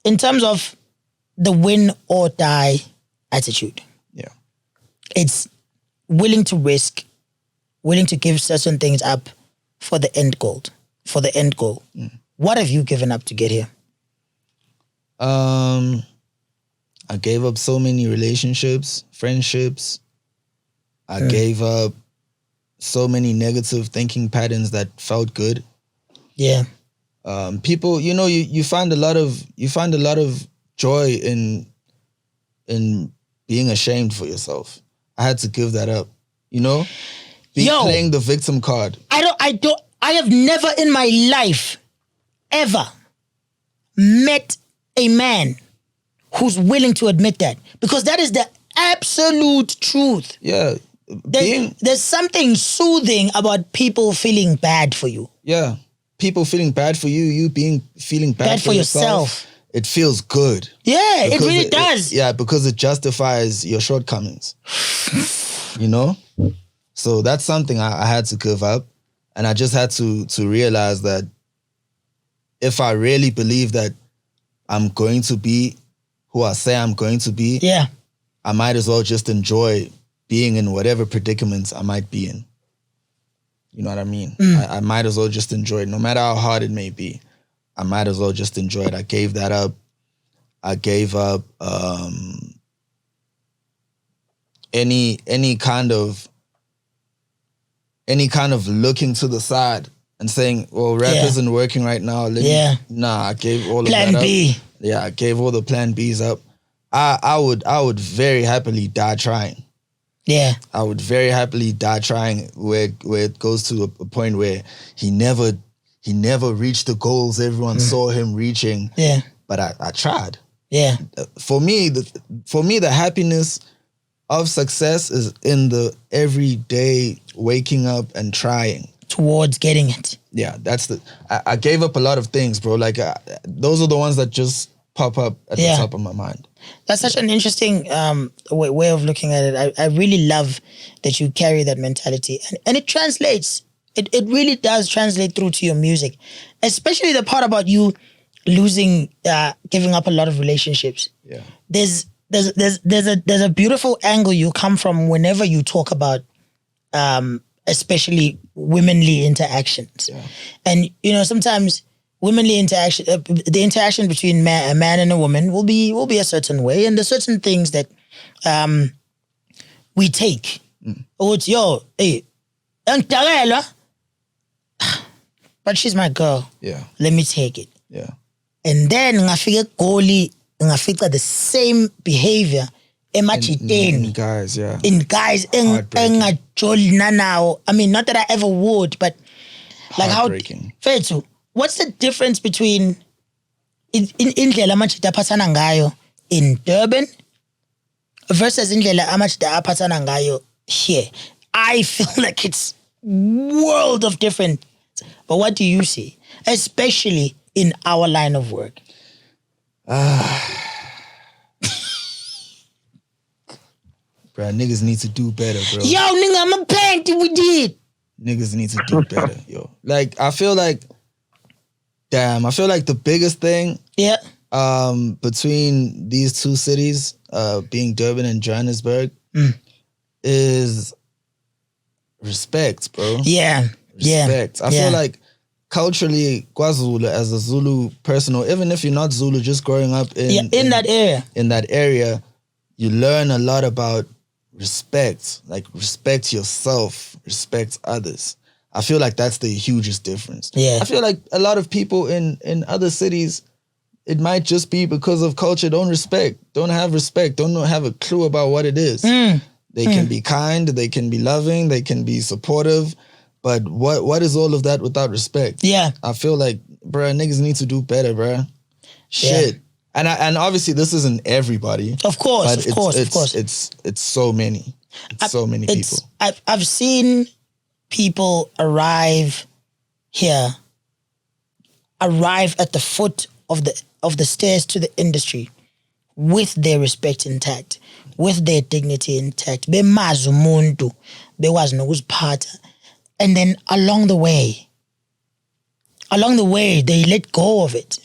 in terms of the win or die attitude. Yeah. It's willing to risk, willing to give certain things up for the end goal. What have you given up to get here? I gave up so many relationships, friendships. I gave up so many negative thinking patterns that felt good. Yeah. People, you find a lot of joy in being ashamed for yourself. I had to give that up. Playing the victim card. I have never in my life ever met a man who's willing to admit that, because that is the absolute truth. Yeah. There's something soothing about people feeling bad for you. Yeah. People feeling bad for you, feeling bad for yourself. It feels good. Yeah, it really does. Because it justifies your shortcomings. So that's something I had to give up. And I just had to realize that if I really believe that I'm going to be who I say I'm going to be, I might as well just enjoy being in whatever predicaments I might be in. You know what I mean? I might as well just enjoy it, no matter how hard it may be. I might as well just enjoy it. I gave that up. I gave up any kind of looking to the side and saying, well, rap isn't working right now. I gave all of that up. Plan B. Yeah, I gave all the plan Bs up. I would very happily die trying. Yeah. I would very happily die trying where it goes to a point where he never reached the goals everyone saw him reaching. Yeah. But I tried. Yeah. For me, the happiness of success is in the everyday waking up and trying. Towards getting it. Yeah, I gave up a lot of things, bro. Like those are the ones that just pop up at the top of my mind. That's such an interesting way of looking at it. I really love that you carry that mentality. And it translates. It really does translate through to your music. Especially the part about you losing, giving up a lot of relationships. Yeah. There's a beautiful angle you come from whenever you talk about especially womanly interactions. Yeah. And, sometimes womanly interaction, the interaction between a man and a woman will be a certain way, and there's certain things that we take. Oh, it's but she's my girl. Yeah. Let me take it. Yeah. And then ngafika the same behavior in guys, yeah. In guys, now. I mean, not that I ever would, but like how Fethu, what's the difference between indlela amachita aphathana ngayo in Durban versus indlela amachita aphathana ngayo here? I feel like it's world of different. But what do you see, especially in our line of work? Bro, niggas need to do better, bro. Yo, nigga, I'm a panty, we did. Niggas need to do better, yo. Like, I feel like the biggest thing between these two cities, being Durban and Johannesburg, is respect, bro. Yeah. Respect. I feel like culturally, KwaZulu, as a Zulu person, or even if you're not Zulu, just growing up in that area, you learn a lot about respect. Like, respect yourself, respect others. I feel like that's the hugest difference. Yeah. I feel like a lot of people in other cities, it might just be because of culture, don't have respect, don't have a clue about what it is. They can be kind, they can be loving, they can be supportive, but what is all of that without respect? Yeah. I feel like, bruh, niggas need to do better, bruh. Shit. Yeah. And obviously this isn't everybody. Of course, but of course. It's so many. So many people. I've seen people arrive at the foot of the stairs to the industry with their respect intact, with their dignity intact. Bemazi umuntu, bekwazi nokuziphatha. And then along the way, they let go of it.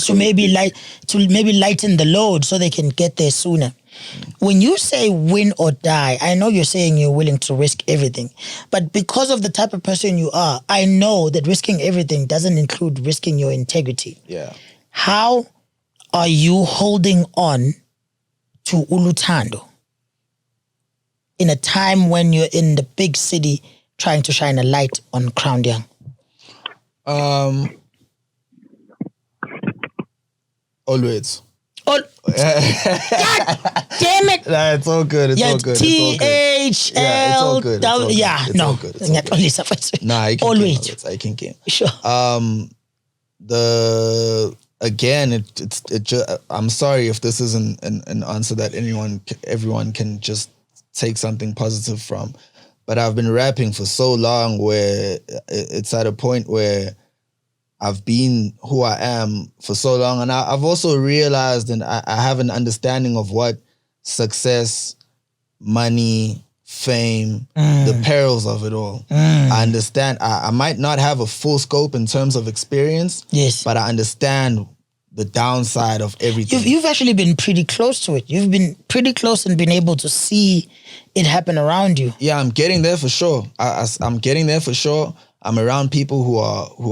To maybe lighten the load so they can get there sooner. When you say win or die, I know you're saying you're willing to risk everything. But because of the type of person you are, I know that risking everything doesn't include risking your integrity. Yeah. How are you holding on to Uluthando in a time when you're in the big city trying to shine a light on Crown Young? Always. God damn it! Nah, it's all good. It's all good. THL. Yeah, it's no. all good. It's all good. Nah, I can always. I can get. Sure. I'm sorry if this isn't an answer that everyone can just take something positive from, but I've been rapping for so long where it's at a point where I've been who I am for so long, and I've also realized, and I have an understanding of what success, money, fame, the perils of it all. I understand. I might not have a full scope in terms of experience, yes, but I understand the downside of everything. You've actually been pretty close to it. You've been pretty close and been able to see it happen around you. Yeah, I'm getting there for sure. I'm getting there for sure. I'm around people who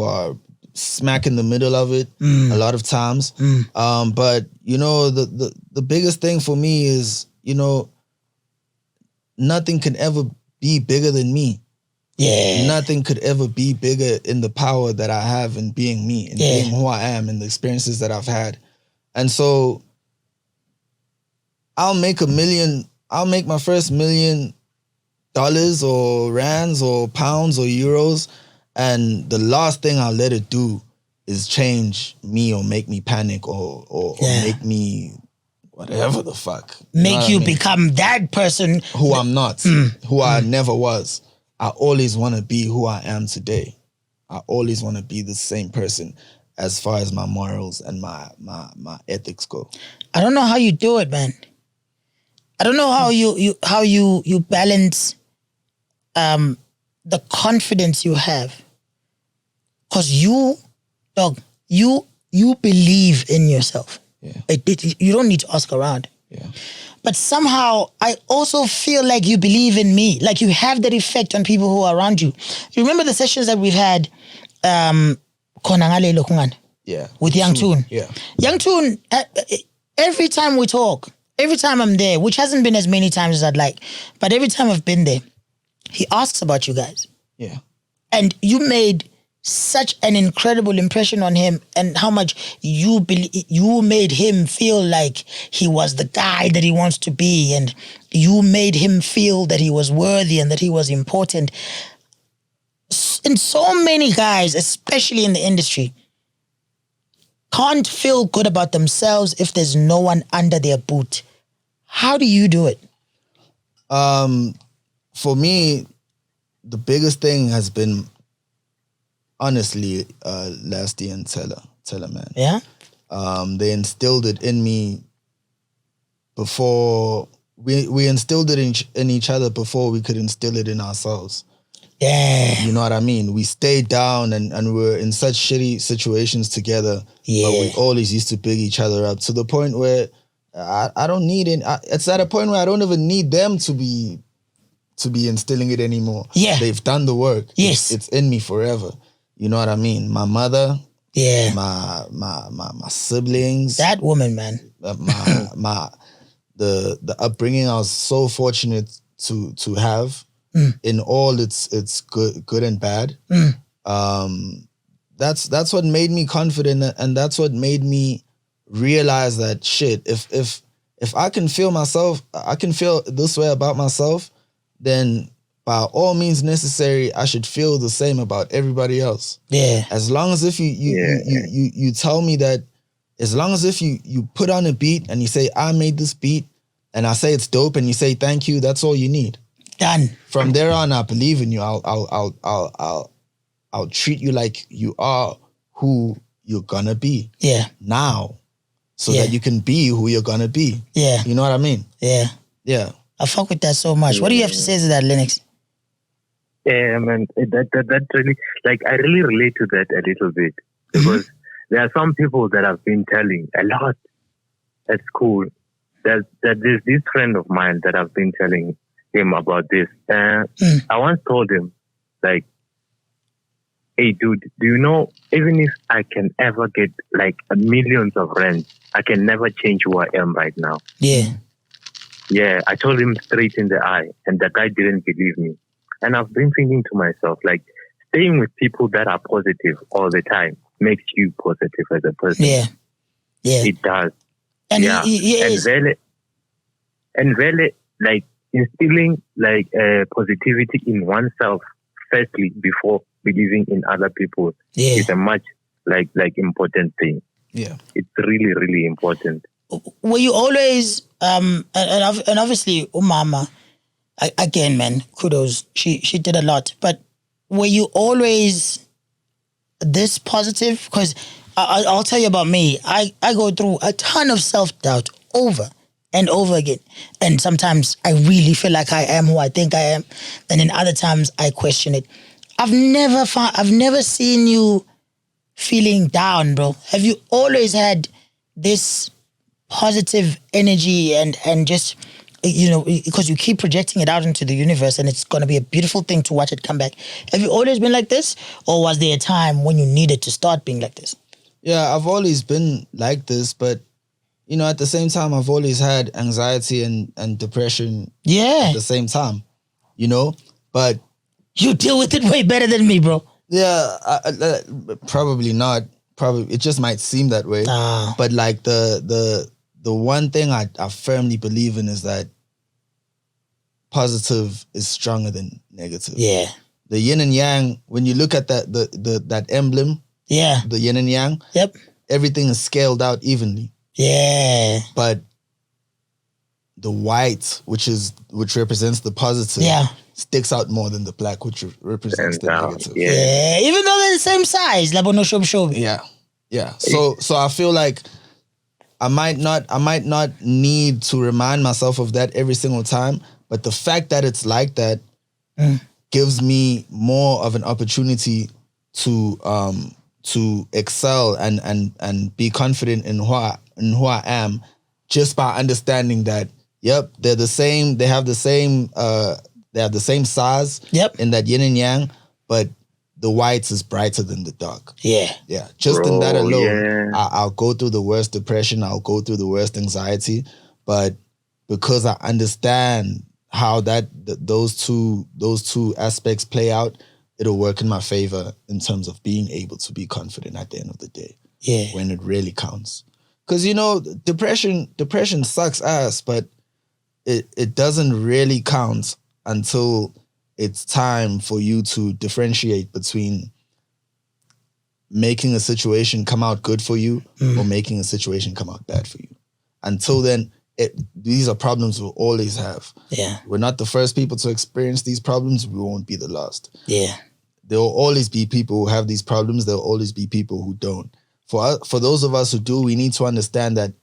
are smack in the middle of it a lot of times. But the biggest thing for me is, nothing can ever be bigger than me. Yeah. Nothing could ever be bigger in the power that I have in being me and being who I am and the experiences that I've had. And so I'll make my first $1 million or rands or pounds or euros, and the last thing I'll let it do is change me or make me panic or make me whatever the fuck. Make you become that person. Who I'm not, who I never was. I always want to be who I am today. I always want to be the same person. as far as my morals and my ethics go. I don't know how you do it, man. I don't know how you balance the confidence you have, because you believe in yourself. Yeah. You don't need to ask around. Yeah. But somehow I also feel like you believe in me. Like you have that effect on people who are around you. You remember the sessions that we've had with Young Toon? Yeah. Young Toon, every time we talk, every time I'm there, which hasn't been as many times as I'd like, but every time I've been there, he asks about you guys. Yeah. And you made such an incredible impression on him, and how much you made him feel like he was the guy that he wants to be, and you made him feel that he was worthy and that he was important. And so many guys, especially in the industry, can't feel good about themselves if there's no one under their boot. How do you do it? For me, the biggest thing has been, honestly, Lasty and Teller, man. Yeah? They instilled it in me before, we instilled it in each other before we could instill it in ourselves. Yeah. You know what I mean? We stayed down and we were in such shitty situations together. Yeah. But we always used to big each other up to the point where I don't need it. It's at a point where I don't even need them to be instilling it anymore. Yeah. They've done the work. Yes. It's in me forever. You know what I mean? My mother. Yeah. My siblings. That woman, man. The upbringing I was so fortunate to have in all its good and bad. That's what made me confident, and that's what made me realize that shit, if I can feel myself, I can feel this way about myself, then by all means necessary, I should feel the same about everybody else. Yeah. As long as if you tell me that, as long as if you put on a beat and you say, I made this beat, and I say it's dope, and you say thank you, that's all you need. Done. From there on, I believe in you. I'll treat you like you are who you're gonna be. Yeah. Now. So that you can be who you're gonna be. Yeah. You know what I mean? Yeah. Yeah. I fuck with that so much. What do you have to say to that, Lennox? Yeah, man, that really, like, I really relate to that a little bit, because there are some people that I've been telling a lot at school that there's this friend of mine that I've been telling him about this. I once told him, like, hey, dude, do you know, even if I can ever get like millions of rands, I can never change who I am right now. Yeah. Yeah, I told him straight in the eye, and the guy didn't believe me. And I've been thinking to myself, like, staying with people that are positive all the time makes you positive as a person. Yeah. Yeah. It does. And yeah. And really, like, instilling like positivity in oneself firstly before believing in other people is a much like important thing. Yeah. It's really, really important. Were you always and obviously Umama, again, man, kudos. She did a lot. But were you always this positive? Because I'll tell you about me. I go through a ton of self-doubt over and over again. And sometimes I really feel like I am who I think I am. And then other times I question it. I've never seen you feeling down, bro. Have you always had this positive energy and just, you know, because you keep projecting it out into the universe, and it's going to be a beautiful thing to watch it come back. Have you always been like this, or was there a time when you needed to start being like this? Yeah, I've always been like this, but, you know, at the same time, I've always had anxiety and depression at the same time, you know, but... You deal with it way better than me, bro. Yeah, probably not. Probably, it just might seem that way. But like the one thing I firmly believe in is that positive is stronger than negative. Yeah. The yin and yang, when you look at that emblem, the yin and yang, everything is scaled out evenly. Yeah. But the white, which represents the positive, sticks out more than the black, which represents the negative. Yeah. Even though they're the same size, like no show. Yeah. Yeah. So I feel like I might not need to remind myself of that every single time, but the fact that it's like that gives me more of an opportunity to excel and be confident in who I am, just by understanding that they have the same size in that yin and yang, but the whites is brighter than the dark. Yeah. Yeah. Just in that alone, I'll go through the worst depression, I'll go through the worst anxiety, but because I understand how those two aspects play out, it'll work in my favor in terms of being able to be confident at the end of the day. Yeah. When it really counts. Because, depression sucks ass, but it doesn't really count until it's time for you to differentiate between making a situation come out good for you or making a situation come out bad for you. Until then, these are problems we'll always have. Yeah. We're not the first people to experience these problems. We won't be the last. Yeah. There will always be people who have these problems. There will always be people who don't. For those of us who do, we need to understand that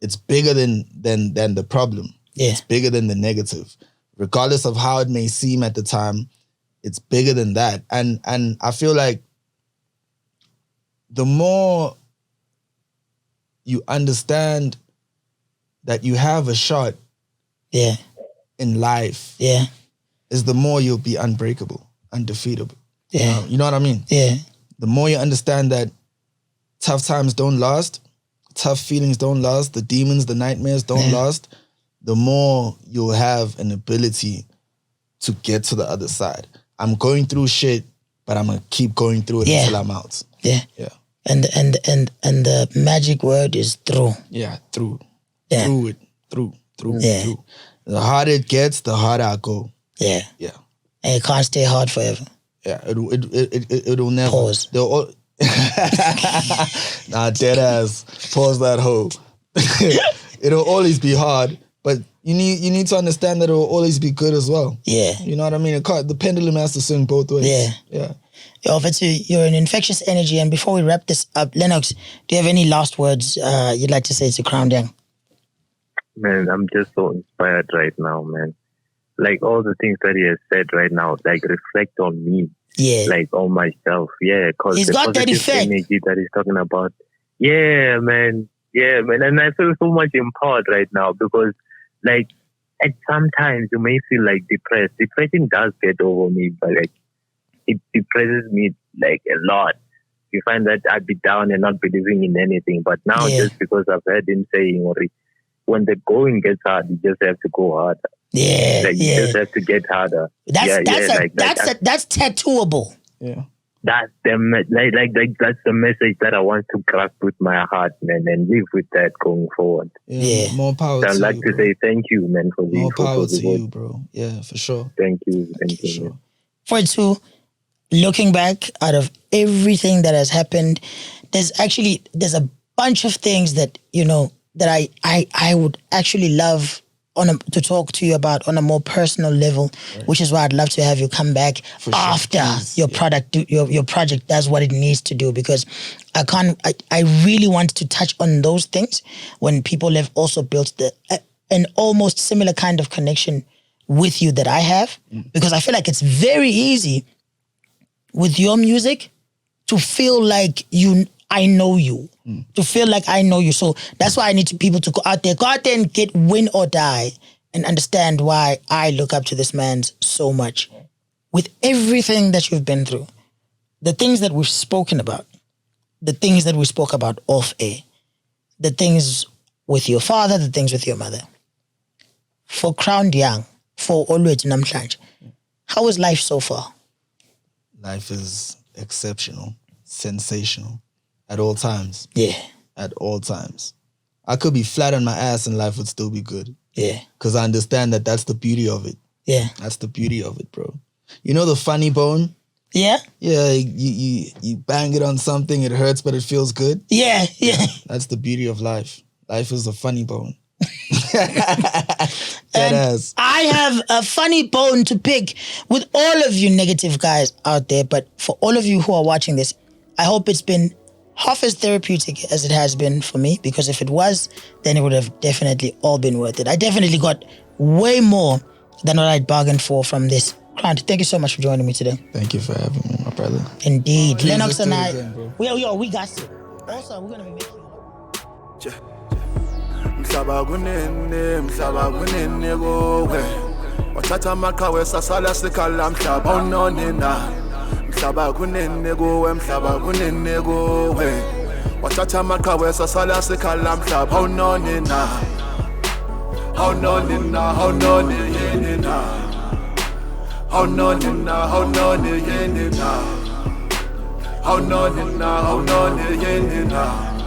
it's bigger than the problem. Yeah. It's bigger than the negative. Regardless of how it may seem at the time, it's bigger than that. And I feel like the more you understand that you have a shot in life, is the more you'll be unbreakable, undefeatable. Yeah. You know what I mean? Yeah. The more you understand that tough times don't last, tough feelings don't last, the demons, the nightmares don't last, the more you'll have an ability to get to the other side. I'm going through shit, but I'm gonna keep going through it until I'm out. Yeah. Yeah. And the magic word is through. Yeah, through. Yeah. Through it. Through. The harder it gets, the harder I go. Yeah. Yeah. And it can't stay hard forever. Yeah. It'll never. Pause. Nah, dead ass. Pause that hoe. It'll always be hard, but you need to understand that it will always be good as well. Yeah. You know what I mean? The pendulum has to swing both ways. Yeah. Yeah. Yo, you're an infectious energy, and before we wrap this up, Lennox, do you have any last words you'd like to say to Crown Young? Man, I'm just so inspired right now, man. Like all the things that he has said right now, like reflect on me. Yeah. Like on myself. Yeah. Cause he's the got that effect. Energy that he's talking about. Yeah, man. Yeah, man. And I feel so much empowered right now because like at sometimes you may feel like depressed. Depression does get over me, but like it depresses me like a lot. You find that I'd be down and not believing in anything. But now just because I've heard him saying, when the going gets hard, you just have to go harder. Yeah, like, you just have to get harder. That's tattooable. Yeah, that's that's the message that I want to grasp with my heart, man, and live with that going forward. Yeah, more power. So I'd like to say thank you, man, for more power to you, bro. Yeah, for sure. Thank you, sure. For two, looking back out of everything that has happened, there's a bunch of things that that I would actually love to talk to you about on a more personal level, which is why I'd love to have you come back after your project does what it needs to do, because I really want to touch on those things when people have also built an almost similar kind of connection with you that I have, because I feel like it's very easy with your music to feel like I know you, to feel like I know you. So that's why I need people to go out there and get win or die and understand why I look up to this man so much. With everything that you've been through, the things that we've spoken about, the things that we spoke about off air, the things with your father, the things with your mother. For Crown Young, for always Namhlanje, how is life so far? Life is exceptional, sensational. At all times. Yeah. At all times. I could be flat on my ass and life would still be good. Yeah. Because I understand that that's the beauty of it. Yeah. That's the beauty of it, bro. You know the funny bone? Yeah. Yeah, you bang it on something, it hurts, but it feels good. Yeah. That's the beauty of life. Life is a funny bone. And I have a funny bone to pick with all of you negative guys out there, but for all of you who are watching this, I hope it's been half as therapeutic as it has been for me, because if it was, then it would have definitely all been worth it. I definitely got way more than what I'd bargained for from this. Grant, thank you so much for joining me today. Thank you for having me, my brother. Indeed. Lennox and I, we got to. Also, we're going to be making Mhlaba kunene kowe wathatha amaqhawe sasala sikhala mhlaba unonina mhlaba kunene kowe wathatha amaqhawe sasala sikhala mhlaba unonina yenina yenina